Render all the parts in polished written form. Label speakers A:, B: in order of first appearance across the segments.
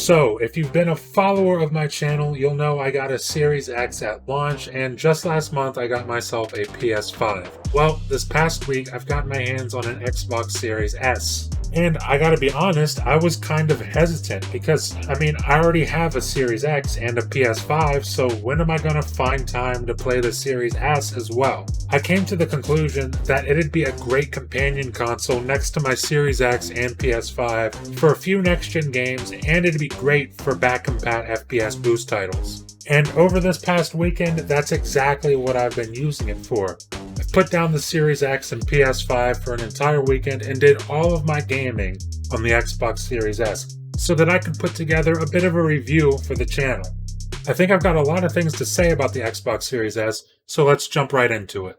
A: So, if you've been a follower of my channel, you'll know I got a Series X at launch, and just last month I got myself a PS5. Well, this past week I've got my hands on an Xbox Series S. And I gotta be honest, I was kind of hesitant because, I already have a Series X and a PS5, so when am I gonna find time to play the Series S as well? I came to the conclusion that it'd be a great companion console next to my Series X and PS5 for a few next-gen games, and it'd be great for back-compat FPS boost titles. And over this past weekend, that's exactly what I've been using it for. I put down the Series X and PS5 for an entire weekend and did all of my gaming on the Xbox Series S so that I could put together a bit of a review for the channel. I think I've got a lot of things to say about the Xbox Series S, so let's jump right into it.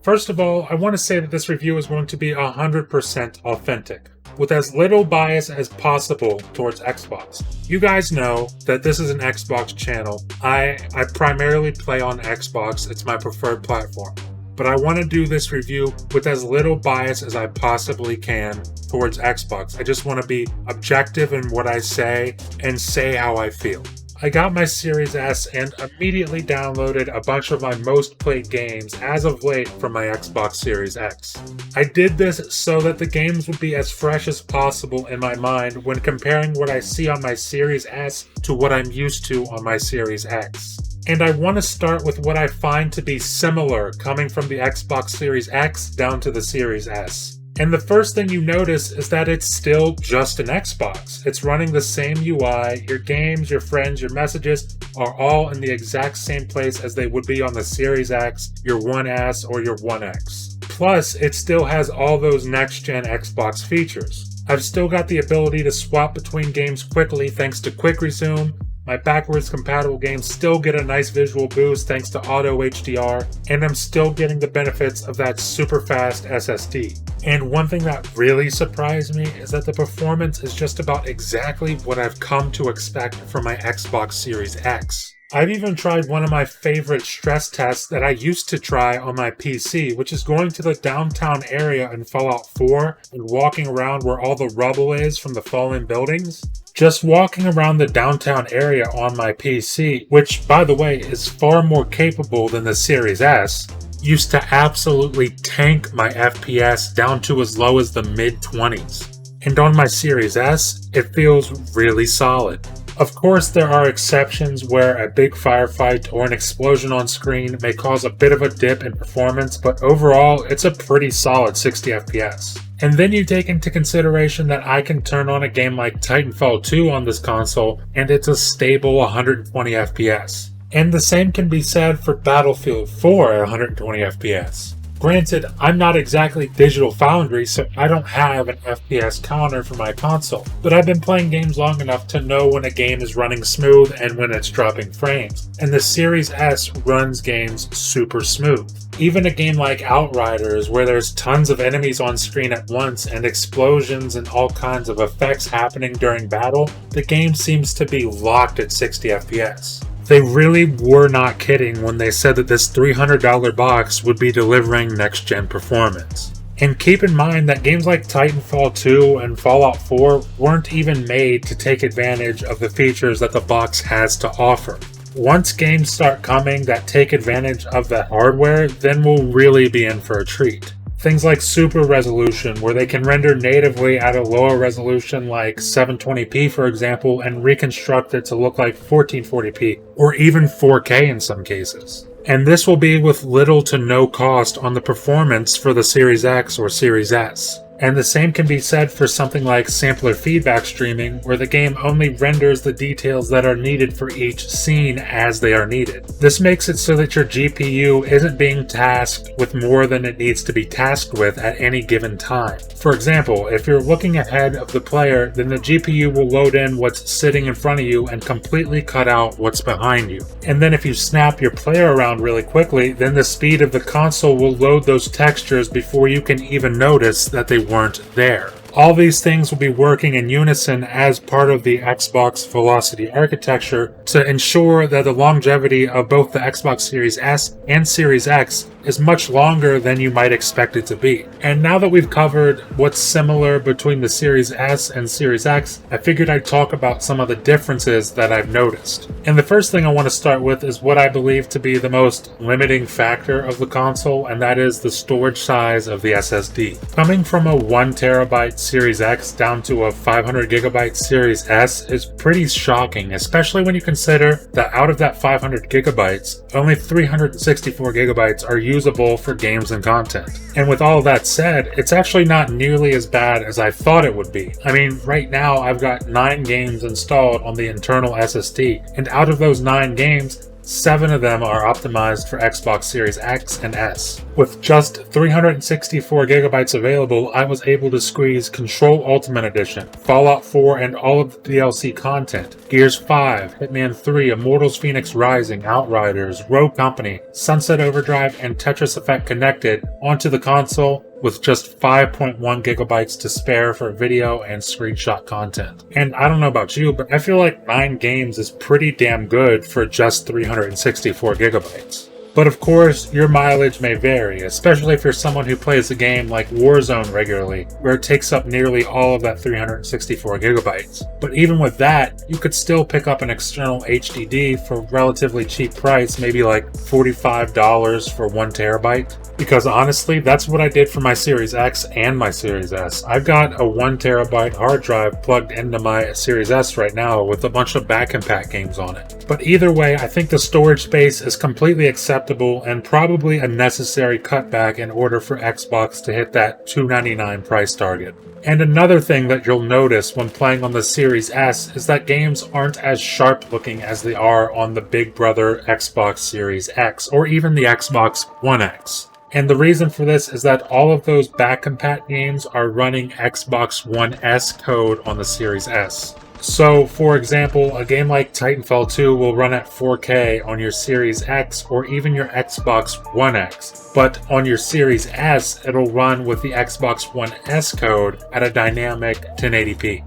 A: First of all, I want to say that this review is going to be 100% authentic, with as little bias as possible towards Xbox. You guys know that this is an Xbox channel. I primarily play on Xbox, it's my preferred platform. But I want to do this review with as little bias as I possibly can towards Xbox. I just want to be objective in what I say and say how I feel. I got my Series S and immediately downloaded a bunch of my most played games as of late from my Xbox Series X. I did this so that the games would be as fresh as possible in my mind when comparing what I see on my Series S to what I'm used to on my Series X. And I want to start with what I find to be similar coming from the Xbox Series X down to the Series S. And the first thing you notice is that it's still just an Xbox. It's running the same UI, your games, your friends, your messages are all in the exact same place as they would be on the Series X, your One S, or your One X. Plus, it still has all those next-gen Xbox features. I've still got the ability to swap between games quickly thanks to Quick Resume. My backwards compatible games still get a nice visual boost thanks to Auto HDR, and I'm still getting the benefits of that super fast SSD. And one thing that really surprised me is that the performance is just about exactly what I've come to expect from my Xbox Series X. I've even tried one of my favorite stress tests that I used to try on my PC, which is going to the downtown area in Fallout 4 and walking around where all the rubble is from the fallen buildings. Just walking around the downtown area on my PC, which, by the way, is far more capable than the Series S, used to absolutely tank my FPS down to as low as the mid-20s. And on my Series S, it feels really solid. Of course, there are exceptions where a big firefight or an explosion on screen may cause a bit of a dip in performance, but overall, it's a pretty solid 60 FPS. And then you take into consideration that I can turn on a game like Titanfall 2 on this console, and it's a stable 120 FPS. And the same can be said for Battlefield 4 at 120 FPS. Granted, I'm not exactly Digital Foundry, so I don't have an FPS counter for my console, but I've been playing games long enough to know when a game is running smooth and when it's dropping frames, and the Series S runs games super smooth. Even a game like Outriders, where there's tons of enemies on screen at once and explosions and all kinds of effects happening during battle, the game seems to be locked at 60 FPS. They really were not kidding when they said that this $300 box would be delivering next-gen performance. And keep in mind that games like Titanfall 2 and Fallout 4 weren't even made to take advantage of the features that the box has to offer. Once games start coming that take advantage of the hardware, then we'll really be in for a treat. Things like super resolution, where they can render natively at a lower resolution like 720p for example, and reconstruct it to look like 1440p, or even 4K in some cases. And this will be with little to no cost on the performance for the Series X or Series S. And the same can be said for something like sampler feedback streaming, where the game only renders the details that are needed for each scene as they are needed. This makes it so that your GPU isn't being tasked with more than it needs to be tasked with at any given time. For example, if you're looking ahead of the player, then the GPU will load in what's sitting in front of you and completely cut out what's behind you. And then if you snap your player around really quickly, then the speed of the console will load those textures before you can even notice that they weren't there. All these things will be working in unison as part of the Xbox Velocity architecture to ensure that the longevity of both the Xbox Series S and Series X is much longer than you might expect it to be. And now that we've covered what's similar between the Series S and Series X, I figured I'd talk about some of the differences that I've noticed. And the first thing I want to start with is what I believe to be the most limiting factor of the console, and that is the storage size of the SSD. Coming from a 1TB Series X down to a 500GB Series S is pretty shocking, especially when you consider that out of that 500GB, only 364GB are usable for games and content. And with all that said, it's actually not nearly as bad as I thought it would be. I mean, right now I've got 9 games installed on the internal SSD, and out of those 9 games, 7 of them are optimized for Xbox Series X and S. With just 364GB available, I was able to squeeze Control Ultimate Edition, Fallout 4 and all of the DLC content, Gears 5, Hitman 3, Immortals Fenyx Rising, Outriders, Rogue Company, Sunset Overdrive, and Tetris Effect Connected onto the console with just 5.1GB to spare for video and screenshot content. And I don't know about you, but I feel like 9 games is pretty damn good for just 364GB. But of course, your mileage may vary, especially if you're someone who plays a game like Warzone regularly, where it takes up nearly all of that 364GB. But even with that, you could still pick up an external HDD for a relatively cheap price, maybe like $45 for 1TB. Because honestly, that's what I did for my Series X and my Series S. I've got a 1TB hard drive plugged into my Series S right now with a bunch of back compat games on it. But either way, I think the storage space is completely acceptable and probably a necessary cutback in order for Xbox to hit that $299 price target. And another thing that you'll notice when playing on the Series S is that games aren't as sharp looking as they are on the big brother Xbox Series X or even the Xbox One X. And the reason for this is that all of those back compat games are running Xbox One S code on the Series S. So, for example, a game like Titanfall 2 will run at 4K on your Series X or even your Xbox One X, but on your Series S, it'll run with the Xbox One S code at a dynamic 1080p.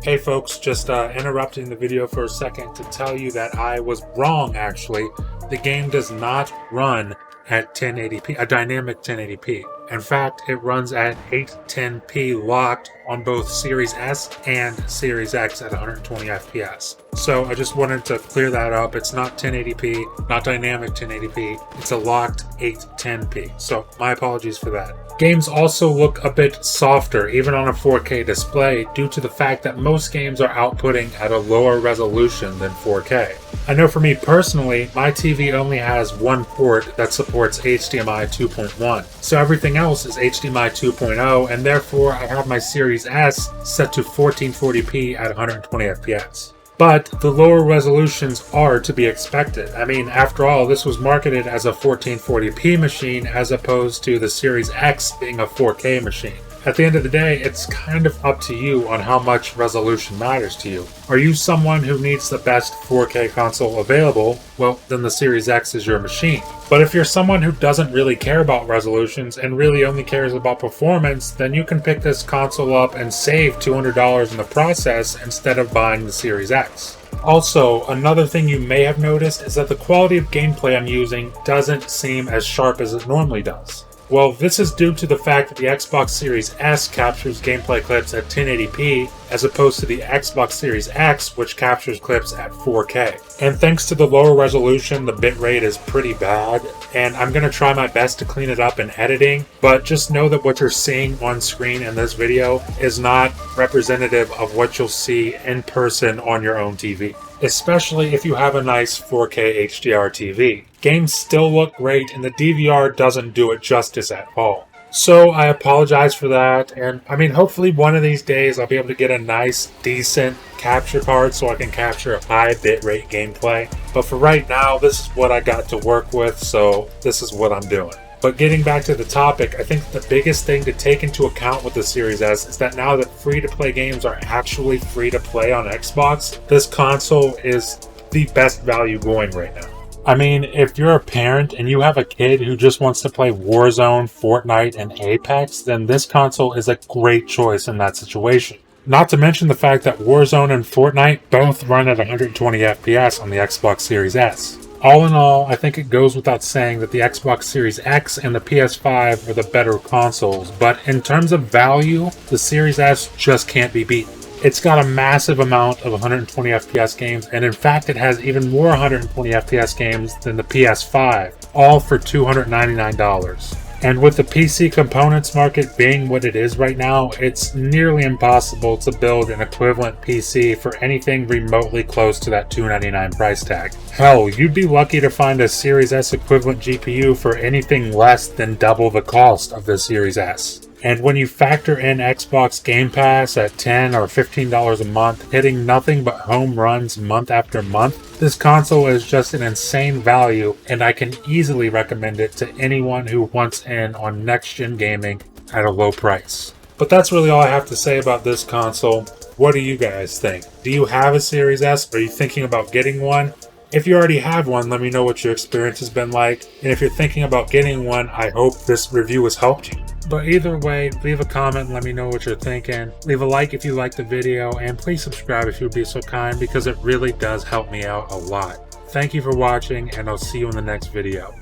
A: Hey folks, just interrupting the video for a second to tell you that I was wrong actually. The game does not run at 1080p, a dynamic 1080p. In fact, it runs at 810p locked on both Series S and Series X at 120 FPS. So I just wanted to clear that up. It's not 1080p, not dynamic 1080p. It's a locked 810p. So my apologies for that. Games also look a bit softer, even on a 4K display, due to the fact that most games are outputting at a lower resolution than 4K. I know for me personally, my TV only has one port that supports HDMI 2.1, so everything else is HDMI 2.0, and therefore I have my Series S set to 1440p at 120 FPS. But the lower resolutions are to be expected. I mean, after all, this was marketed as a 1440p machine as opposed to the Series X being a 4K machine. At the end of the day, it's kind of up to you on how much resolution matters to you. Are you someone who needs the best 4K console available? Well, then the Series X is your machine. But if you're someone who doesn't really care about resolutions and really only cares about performance, then you can pick this console up and save $200 in the process instead of buying the Series X. Also, another thing you may have noticed is that the quality of gameplay I'm using doesn't seem as sharp as it normally does. Well, this is due to the fact that the Xbox Series S captures gameplay clips at 1080p as opposed to the Xbox Series X, which captures clips at 4K. And thanks to the lower resolution, the bitrate is pretty bad, and I'm going to try my best to clean it up in editing, but just know that what you're seeing on screen in this video is not representative of what you'll see in person on your own TV. Especially if you have a nice 4K HDR TV. Games still look great and the DVR doesn't do it justice at all. So I apologize for that, and I mean hopefully one of these days I'll be able to get a nice, decent capture card so I can capture a high bitrate gameplay. But for right now, this is what I got to work with, so this is what I'm doing. But getting back to the topic, I think the biggest thing to take into account with the Series S is that now that free-to-play games are actually free-to-play on Xbox, this console is the best value going right now. I mean, if you're a parent and you have a kid who just wants to play Warzone, Fortnite, and Apex, then this console is a great choice in that situation. Not to mention the fact that Warzone and Fortnite both run at 120 FPS on the Xbox Series S. All in all, I think it goes without saying that the Xbox Series X and the PS5 are the better consoles, but in terms of value, the Series S just can't be beaten. It's got a massive amount of 120 FPS games, and in fact it has even more 120 FPS games than the PS5, all for $299. And with the PC components market being what it is right now, it's nearly impossible to build an equivalent PC for anything remotely close to that $299 price tag. Hell, you'd be lucky to find a Series S equivalent GPU for anything less than double the cost of the Series S. And when you factor in Xbox Game Pass at $10 or $15 a month, hitting nothing but home runs month after month, this console is just an insane value, and I can easily recommend it to anyone who wants in on next-gen gaming at a low price. But that's really all I have to say about this console. What do you guys think? Do you have a Series S? Are you thinking about getting one? If you already have one, let me know what your experience has been like. And if you're thinking about getting one, I hope this review has helped you. But either way, leave a comment and let me know what you're thinking. Leave a like if you liked the video, and please subscribe if you'd be so kind, because it really does help me out a lot. Thank you for watching, and I'll see you in the next video.